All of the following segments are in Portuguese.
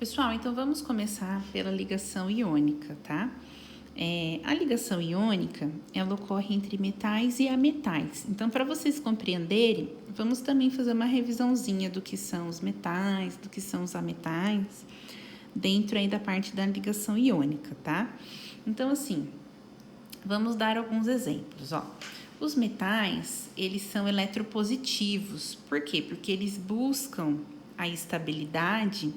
Pessoal, então vamos começar pela ligação iônica, tá? A ligação iônica, ela ocorre entre metais e ametais. Então, para vocês compreenderem, vamos também fazer uma revisãozinha do que são os metais, do que são os ametais, dentro aí da parte da ligação iônica, tá? Então, assim, vamos dar alguns exemplos, ó. Os metais, eles são eletropositivos. Por quê? Porque eles buscam a estabilidade,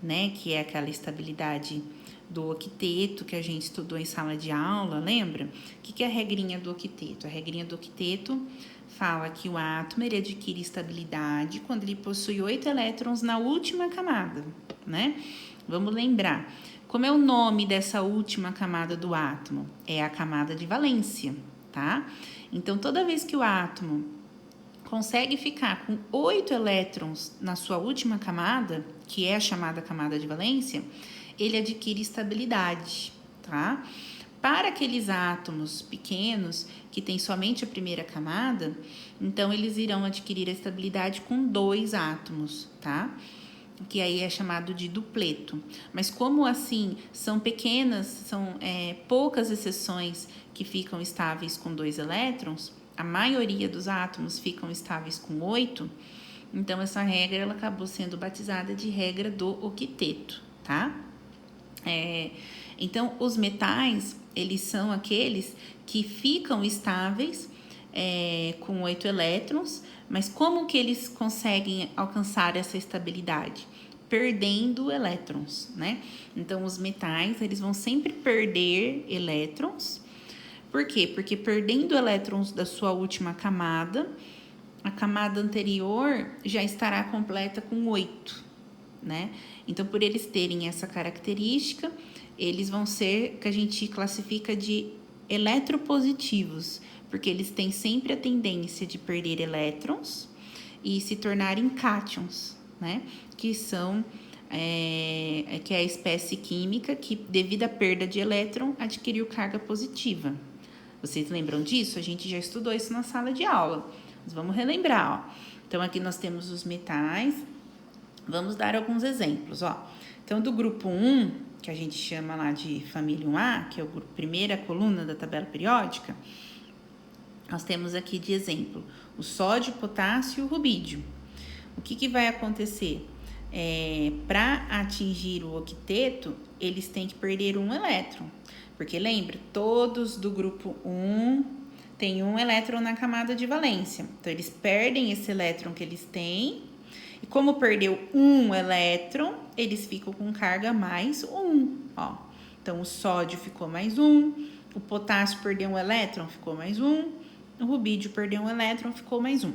né, que é aquela estabilidade do octeto que a gente estudou em sala de aula, lembra? O que é a regrinha do octeto? A regrinha do octeto fala que o átomo ele adquire estabilidade quando ele possui 8 elétrons na última camada, né? Vamos lembrar. Como é o nome dessa última camada do átomo? É a camada de valência, tá? Então, toda vez que o átomo consegue ficar com 8 elétrons na sua última camada, que é a chamada camada de valência, ele adquire estabilidade, tá? Para aqueles átomos pequenos que têm somente a primeira camada, então eles irão adquirir a estabilidade com 2 átomos, tá? Que aí é chamado de dupleto. Mas como assim são pequenas, são poucas exceções que ficam estáveis com 2 elétrons, a maioria dos átomos ficam estáveis com 8, então essa regra ela acabou sendo batizada de regra do octeto, tá? Então, os metais, eles são aqueles que ficam estáveis com 8 elétrons, mas como que eles conseguem alcançar essa estabilidade? Perdendo elétrons, né? Então, os metais, eles vão sempre perder elétrons. Por quê? Porque perdendo elétrons da sua última camada, a camada anterior já estará completa com 8, né? Então, por eles terem essa característica, eles vão ser, que a gente classifica de eletropositivos, porque eles têm sempre a tendência de perder elétrons e se tornarem cátions, né? Que são que é a espécie química que, devido à perda de elétron, adquiriu carga positiva. Vocês lembram disso? A gente já estudou isso na sala de aula. Mas vamos relembrar, ó. Então, aqui nós temos os metais. Vamos dar alguns exemplos, ó. Então, do grupo 1, que a gente chama lá de família 1A, que é a primeira coluna da tabela periódica, nós temos aqui de exemplo o sódio, potássio e o rubídio. O que vai acontecer? Para atingir o octeto, eles têm que perder um elétron. Porque lembra, todos do grupo 1 têm um elétron na camada de valência. Então, eles perdem esse elétron que eles têm. E como perdeu um elétron, eles ficam com carga mais 1. Ó. Então, o sódio ficou mais 1. O potássio perdeu um elétron, ficou mais 1. O rubídio perdeu um elétron, ficou mais 1.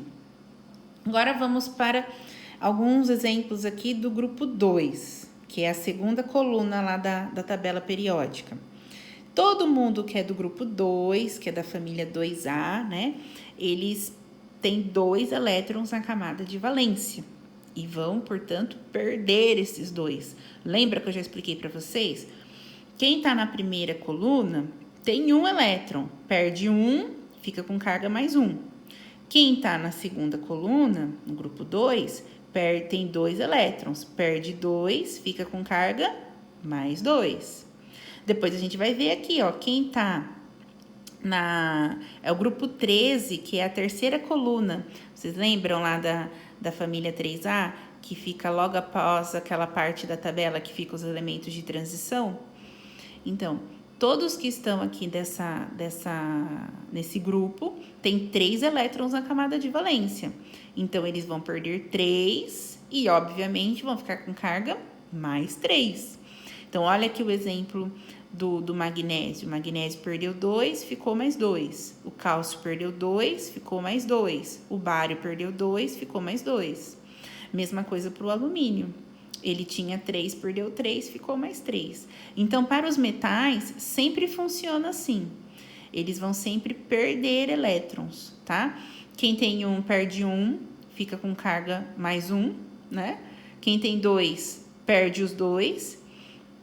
Agora, vamos para alguns exemplos aqui do grupo 2, que é a segunda coluna lá da tabela periódica. Todo mundo que é do grupo 2, que é da família 2A, né? Eles têm 2 elétrons na camada de valência e vão, portanto, perder esses 2. Lembra que eu já expliquei para vocês? Quem está na primeira coluna tem 1 elétron, perde 1, fica com carga mais 1. Quem está na segunda coluna, no grupo 2, tem 2 elétrons, perde 2, fica com carga mais 2. Depois a gente vai ver aqui, ó, quem tá é o grupo 13, que é a terceira coluna. Vocês lembram lá da família 3A, que fica logo após aquela parte da tabela que fica os elementos de transição? Então, todos que estão aqui nesse grupo têm 3 elétrons na camada de valência. Então, eles vão perder 3 e, obviamente, vão ficar com carga mais 3. Então, olha aqui o exemplo do magnésio. O magnésio perdeu 2, ficou mais 2. O cálcio perdeu 2, ficou mais 2. O bário perdeu 2, ficou mais 2. Mesma coisa para o alumínio. Ele tinha 3, perdeu 3, ficou mais 3. Então, para os metais, sempre funciona assim. Eles vão sempre perder elétrons, tá? Quem tem 1 perde 1, fica com carga mais 1, né? Quem tem 2 perde os 2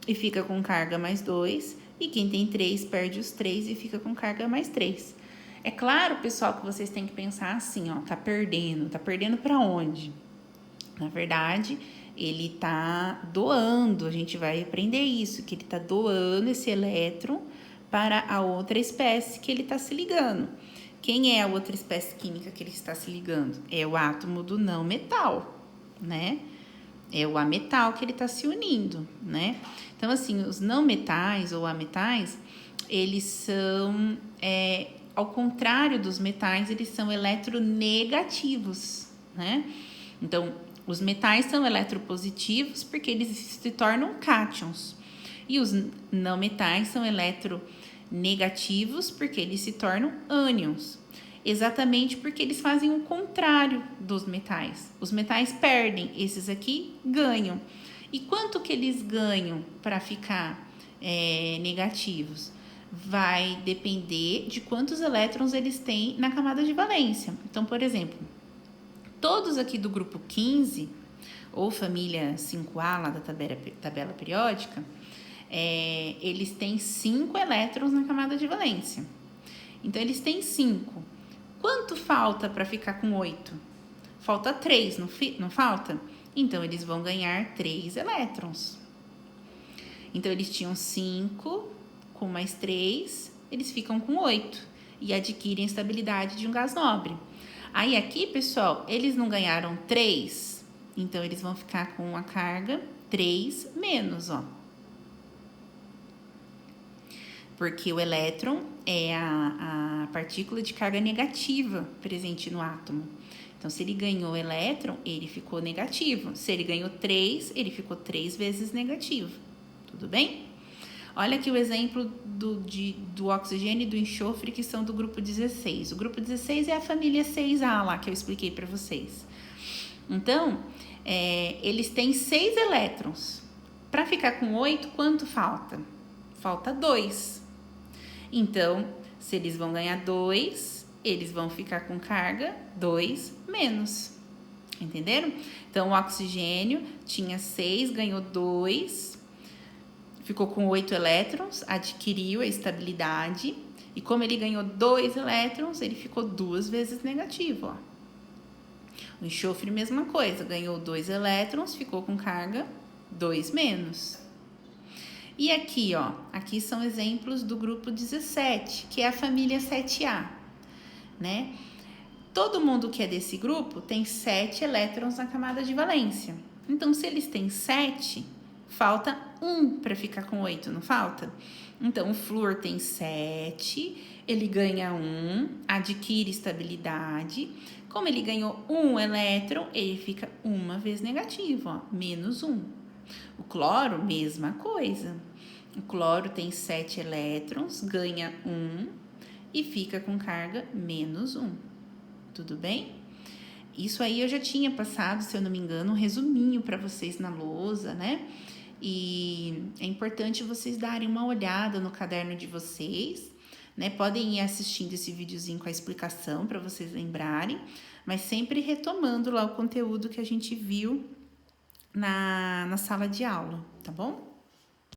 e fica com carga mais 2. E quem tem 3 perde os 3 e fica com carga mais 3. É claro, pessoal, que vocês têm que pensar assim, ó, tá perdendo para onde? Na verdade, ele tá doando, a gente vai aprender isso, que ele tá doando esse elétron para a outra espécie que ele está se ligando. Quem é a outra espécie química que ele está se ligando? É o átomo do não metal, né? É o ametal que ele está se unindo, né? Então, assim, os não metais ou ametais, eles são, ao contrário dos metais, eles são eletronegativos, né? Então, os metais são eletropositivos porque eles se tornam cátions. E os não metais são eletronegativos porque eles se tornam ânions. Exatamente porque eles fazem o contrário dos metais. Os metais perdem, esses aqui ganham. E quanto que eles ganham para ficar negativos? Vai depender de quantos elétrons eles têm na camada de valência. Então, por exemplo, todos aqui do grupo 15, ou família 5A lá da tabela periódica, eles têm 5 elétrons na camada de valência. Então, eles têm 5. Quanto falta para ficar com 8? Falta 3, não falta? Então, eles vão ganhar 3 elétrons. Então, eles tinham 5, com mais 3, eles ficam com 8 e adquirem a estabilidade de um gás nobre. Aí, aqui, pessoal, eles não ganharam 3, então, eles vão ficar com a carga 3 menos, ó. Porque o elétron é a partícula de carga negativa presente no átomo. Então, se ele ganhou elétron, ele ficou negativo. Se ele ganhou 3, ele ficou 3 vezes negativo. Tudo bem? Olha aqui o exemplo do oxigênio e do enxofre, que são do grupo 16. O grupo 16 é a família 6A lá, que eu expliquei para vocês. Então, eles têm 6 elétrons. Para ficar com 8, quanto falta? Falta 2. Então, se eles vão ganhar 2, eles vão ficar com carga 2 menos. Entenderam? Então, o oxigênio tinha 6, ganhou 2, ficou com 8 elétrons, adquiriu a estabilidade. E como ele ganhou 2 elétrons, ele ficou 2 vezes negativo, ó. O enxofre, mesma coisa, ganhou 2 elétrons, ficou com carga 2 menos. E aqui, ó, aqui são exemplos do grupo 17, que é a família 7A, né? Todo mundo que é desse grupo tem 7 elétrons na camada de valência. Então, se eles têm 7, falta 1 para ficar com 8, não falta? Então, o flúor tem 7, ele ganha 1, adquire estabilidade. Como ele ganhou 1 elétron, ele fica uma vez negativo, ó, menos 1. O cloro, mesma coisa. O cloro tem 7 elétrons, ganha 1 e fica com carga menos 1. Tudo bem? Isso aí eu já tinha passado, se eu não me engano, um resuminho para vocês na lousa, né? E é importante vocês darem uma olhada no caderno de vocês, né? Podem ir assistindo esse videozinho com a explicação para vocês lembrarem, mas sempre retomando lá o conteúdo que a gente viu na sala de aula, tá bom?